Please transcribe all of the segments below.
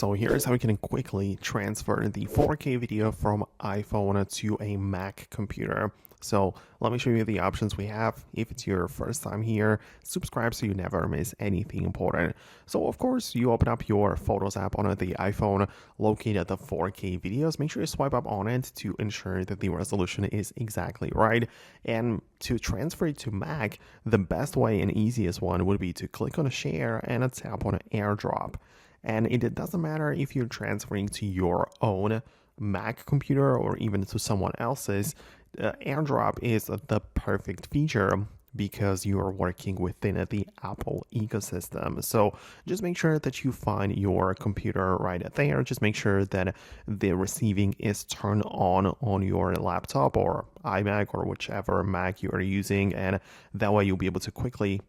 So here's how we can quickly transfer the 4K video from iPhone to a Mac computer. So let me show you the options we have. If it's your first time here, subscribe so you never miss anything important. So of course, you open up your Photos app on the iPhone, locate the 4K videos. Make sure you swipe up on it to ensure that the resolution is exactly right. And to transfer it to Mac, the best way and easiest one would be to click on Share and tap on AirDrop. And it doesn't matter if you're transferring to your own Mac computer or even to someone else's. AirDrop is the perfect feature because you are working within the Apple ecosystem. So just make sure that you find your computer right there. Just make sure that the receiving is turned on your laptop or iMac or whichever Mac you are using, and that way you'll be able to quickly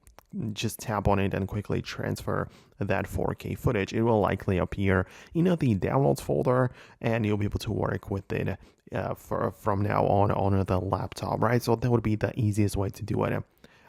just tap on it and quickly transfer that 4K footage. It will likely appear in the downloads folder, and you'll be able to work with it from now on the laptop, right? So that would be the easiest way to do it.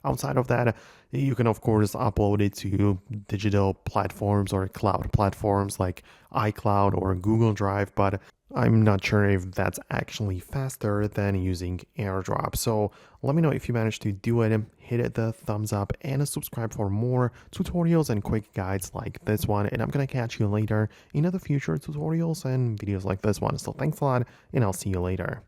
Outside of that, you can of course upload it to digital platforms or cloud platforms like iCloud or Google Drive, but I'm not sure if that's actually faster than using AirDrop. So let me know if you managed to do it. Hit the thumbs up and subscribe for more tutorials and quick guides like this one. And I'm gonna catch you later in other future tutorials and videos like this one. So thanks a lot, and I'll see you later.